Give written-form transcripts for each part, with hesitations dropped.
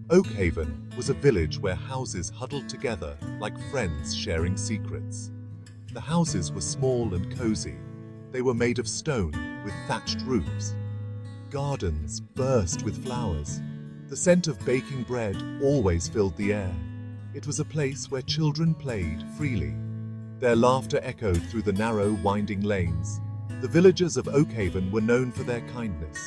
Oakhaven was a village where houses huddled together like friends sharing secrets. The houses were small and cozy. They were made of stone with thatched roofs. Gardens burst with flowers. The scent of baking bread always filled the air. It was a place where children played freely. Their laughter echoed through the narrow, winding lanes. The villagers of Oakhaven were known for their kindness.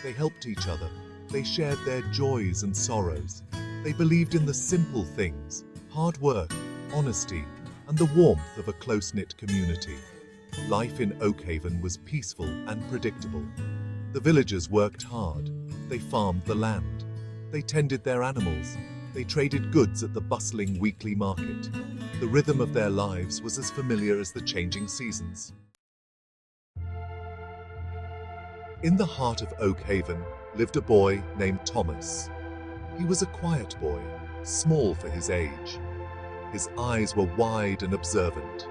They helped each other. They shared their joys and sorrows. They believed in the simple things, hard work, honesty, and the warmth of a close-knit community. Life in Oakhaven was peaceful and predictable. The villagers worked hard. They farmed the land. They tended their animals. They traded goods at the bustling weekly market. The rhythm of their lives was as familiar as the changing seasons. In the heart of Oakhaven lived a boy named Thomas. He was a quiet boy, small for his age. His eyes were wide and observant.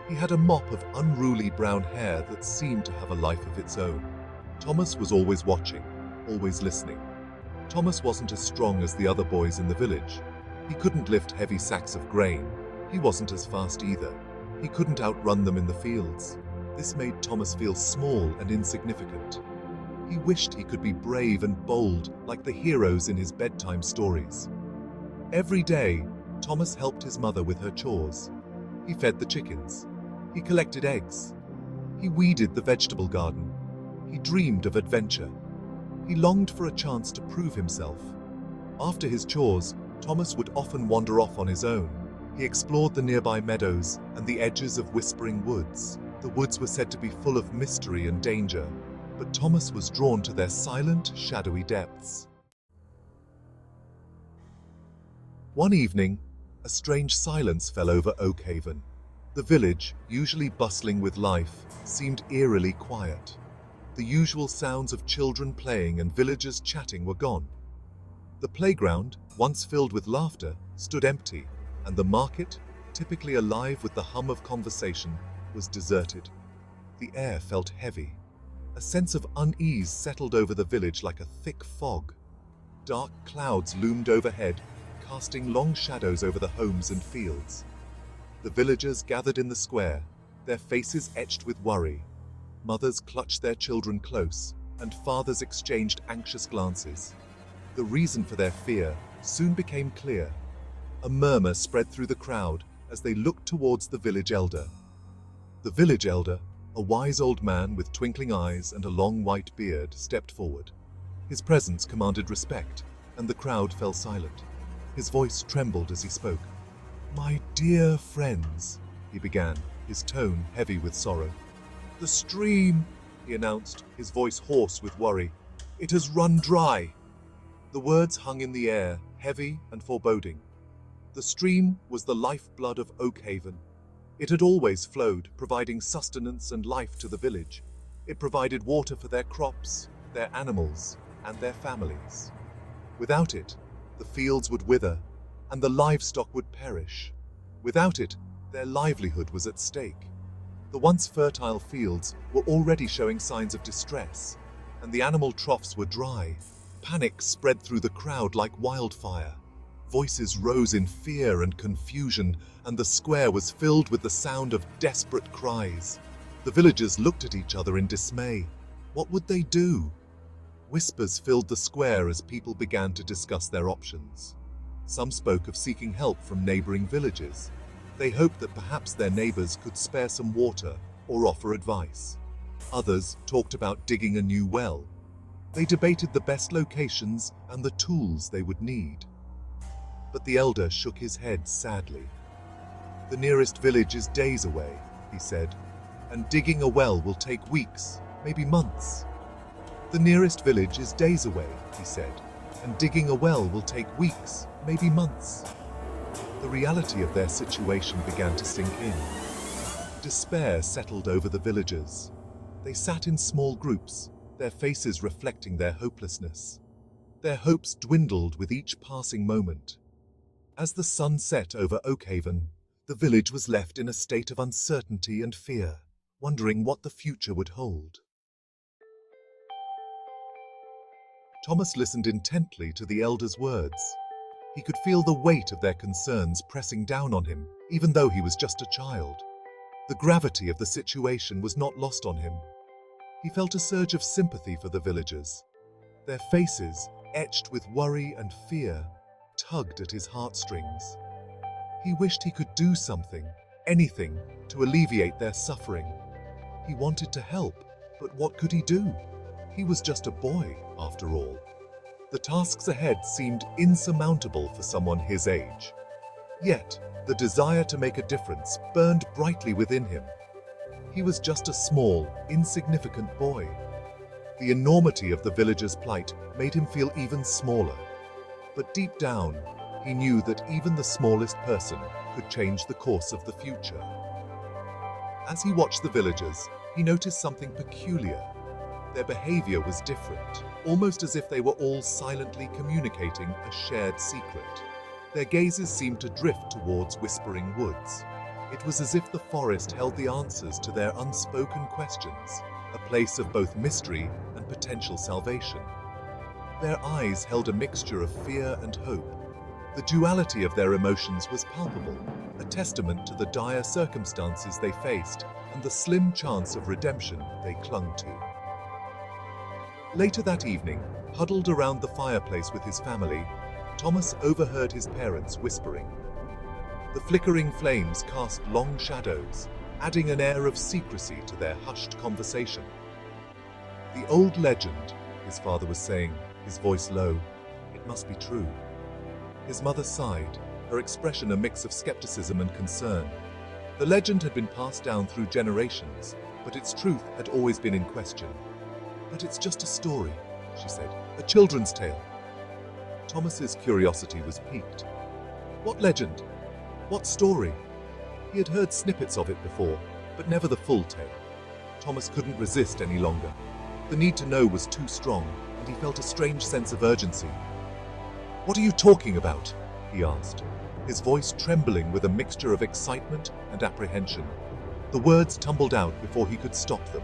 He had a mop of unruly brown hair that seemed to have a life of its own. Thomas was always watching, always listening. Thomas wasn't as strong as the other boys in the village. He couldn't lift heavy sacks of grain. He wasn't as fast either. He couldn't outrun them in the fields. This made Thomas feel small and insignificant. He wished he could be brave and bold like the heroes in his bedtime stories. Every day, Thomas helped his mother with her chores. He fed the chickens. He collected eggs. He weeded the vegetable garden. He dreamed of adventure. He longed for a chance to prove himself. After his chores, Thomas would often wander off on his own. He explored the nearby meadows and the edges of whispering woods. The woods were said to be full of mystery and danger, but Thomas was drawn to their silent, shadowy depths. One evening, a strange silence fell over Oakhaven. The village, usually bustling with life, seemed eerily quiet. The usual sounds of children playing and villagers chatting were gone. The playground, once filled with laughter, stood empty, and the market, typically alive with the hum of conversation, was deserted. The air felt heavy. A sense of unease settled over the village like a thick fog. Dark clouds loomed overhead, casting long shadows over the homes and fields. The villagers gathered in the square, their faces etched with worry. Mothers clutched their children close, and fathers exchanged anxious glances. The reason for their fear soon became clear. A murmur spread through the crowd as they looked towards the village elder. The village elder, a wise old man with twinkling eyes and a long white beard, stepped forward. His presence commanded respect, and the crowd fell silent. His voice trembled as he spoke. "My dear friends," he began, his tone heavy with sorrow. "The stream," he announced, his voice hoarse with worry. "It has run dry." The words hung in the air, heavy and foreboding. The stream was the lifeblood of Oakhaven. It had always flowed, providing sustenance and life to the village. It provided water for their crops, their animals, and their families. Without it, the fields would wither, and the livestock would perish. Without it, their livelihood was at stake. The once fertile fields were already showing signs of distress, and the animal troughs were dry. Panic spread through the crowd like wildfire. Voices rose in fear and confusion, and the square was filled with the sound of desperate cries. The villagers looked at each other in dismay. What would they do? Whispers filled the square as people began to discuss their options. Some spoke of seeking help from neighboring villages. They hoped that perhaps their neighbors could spare some water or offer advice. Others talked about digging a new well. They debated the best locations and the tools they would need. But the elder shook his head sadly. "The nearest village is days away," he said, "and digging a well will take weeks, maybe months." "The nearest village is days away," he said, "and digging a well will take weeks, maybe months." The reality of their situation began to sink in. Despair settled over the villagers. They sat in small groups, their faces reflecting their hopelessness. Their hopes dwindled with each passing moment. As the sun set over Oakhaven, the village was left in a state of uncertainty and fear, wondering what the future would hold. Thomas listened intently to the elders' words. He could feel the weight of their concerns pressing down on him, even though he was just a child. The gravity of the situation was not lost on him. He felt a surge of sympathy for the villagers. Their faces, etched with worry and fear, tugged at his heartstrings. He wished he could do something, anything, to alleviate their suffering. He wanted to help, but what could he do? He was just a boy, after all. The tasks ahead seemed insurmountable for someone his age. Yet, the desire to make a difference burned brightly within him. He was just a small, insignificant boy. The enormity of the villagers' plight made him feel even smaller. But deep down, he knew that even the smallest person could change the course of the future. As he watched the villagers, he noticed something peculiar. Their behavior was different, almost as if they were all silently communicating a shared secret. Their gazes seemed to drift towards Whispering Woods. It was as if the forest held the answers to their unspoken questions, a place of both mystery and potential salvation. Their eyes held a mixture of fear and hope. The duality of their emotions was palpable, a testament to the dire circumstances they faced and the slim chance of redemption they clung to. Later that evening, huddled around the fireplace with his family, Thomas overheard his parents whispering. The flickering flames cast long shadows, adding an air of secrecy to their hushed conversation. The old legend, his father was saying, his voice low, it must be true. His mother sighed, her expression a mix of skepticism and concern. The legend had been passed down through generations, but its truth had always been in question. But it's just a story, she said, a children's tale. Thomas's curiosity was piqued. What legend? What story? He had heard snippets of it before, but never the full tale. Thomas couldn't resist any longer. The need to know was too strong, and he felt a strange sense of urgency. What are you talking about? He asked, his voice trembling with a mixture of excitement and apprehension. The words tumbled out before he could stop them.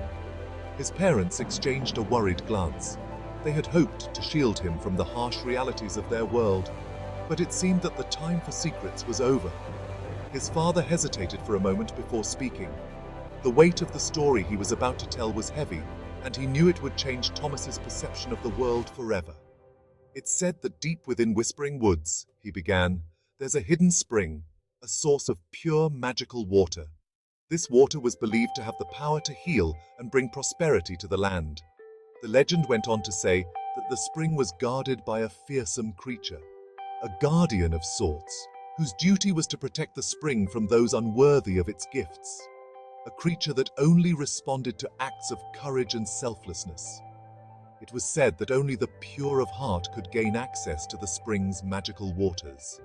His parents exchanged a worried glance. They had hoped to shield him from the harsh realities of their world, but it seemed that the time for secrets was over. His father hesitated for a moment before speaking. The weight of the story he was about to tell was heavy, and he knew it would change Thomas's perception of the world forever. It's said that deep within Whispering Woods, he began, there's a hidden spring, a source of pure magical water. This water was believed to have the power to heal and bring prosperity to the land. The legend went on to say that the spring was guarded by a fearsome creature, a guardian of sorts, whose duty was to protect the spring from those unworthy of its gifts. A creature that only responded to acts of courage and selflessness. It was said that only the pure of heart could gain access to the spring's magical waters.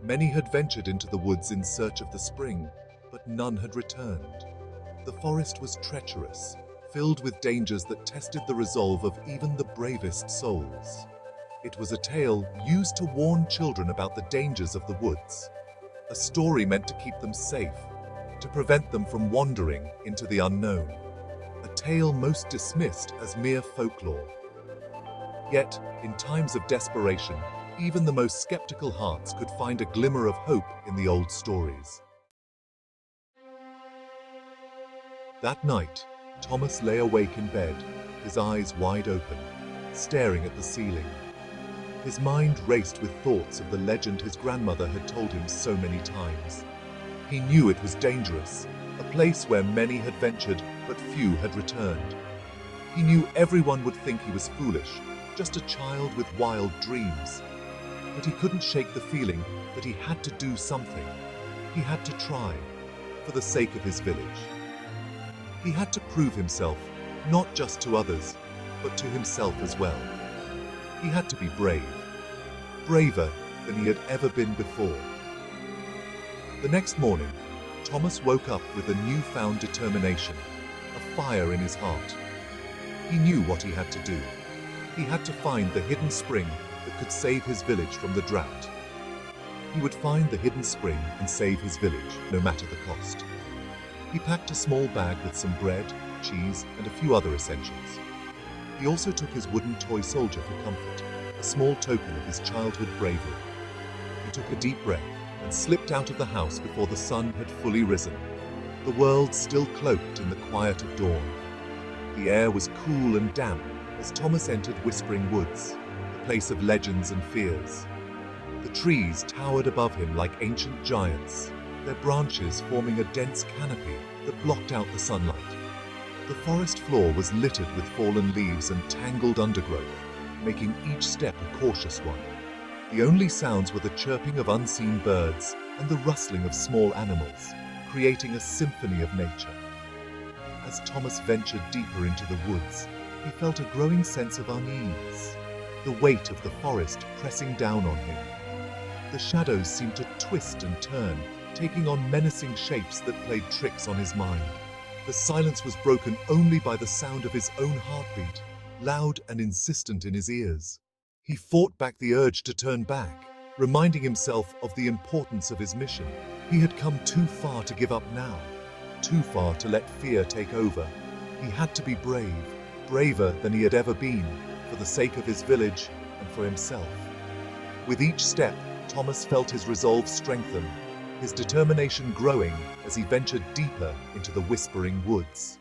Many had ventured into the woods in search of the spring, but none had returned. The forest was treacherous, filled with dangers that tested the resolve of even the bravest souls. It was a tale used to warn children about the dangers of the woods, a story meant to keep them safe, to prevent them from wandering into the unknown, a tale most dismissed as mere folklore. Yet, in times of desperation, even the most skeptical hearts could find a glimmer of hope in the old stories. That night, Thomas lay awake in bed, his eyes wide open, staring at the ceiling. His mind raced with thoughts of the legend his grandmother had told him so many times. He knew it was dangerous, a place where many had ventured but few had returned. He knew everyone would think he was foolish, just a child with wild dreams. But he couldn't shake the feeling that he had to do something. He had to try, for the sake of his village. He had to prove himself, not just to others, but to himself as well. He had to be brave, braver than he had ever been before. The next morning, Thomas woke up with a newfound determination, a fire in his heart. He knew what he had to do. He had to find the hidden spring that could save his village from the drought. He would find the hidden spring and save his village, no matter the cost. He packed a small bag with some bread, cheese, and a few other essentials. He also took his wooden toy soldier for comfort, a small token of his childhood bravery. He took a deep breath and slipped out of the house before the sun had fully risen, the world still cloaked in the quiet of dawn. The air was cool and damp as Thomas entered Whispering Woods, the place of legends and fears. The trees towered above him like ancient giants, their branches forming a dense canopy that blocked out the sunlight. The forest floor was littered with fallen leaves and tangled undergrowth, making each step a cautious one. The only sounds were the chirping of unseen birds and the rustling of small animals, creating a symphony of nature. As Thomas ventured deeper into the woods, he felt a growing sense of unease, the weight of the forest pressing down on him. The shadows seemed to twist and turn, taking on menacing shapes that played tricks on his mind. The silence was broken only by the sound of his own heartbeat, loud and insistent in his ears. He fought back the urge to turn back, reminding himself of the importance of his mission. He had come too far to give up now, too far to let fear take over. He had to be brave, braver than he had ever been, for the sake of his village and for himself. With each step, Thomas felt his resolve strengthen, his determination growing as he ventured deeper into the Whispering Woods.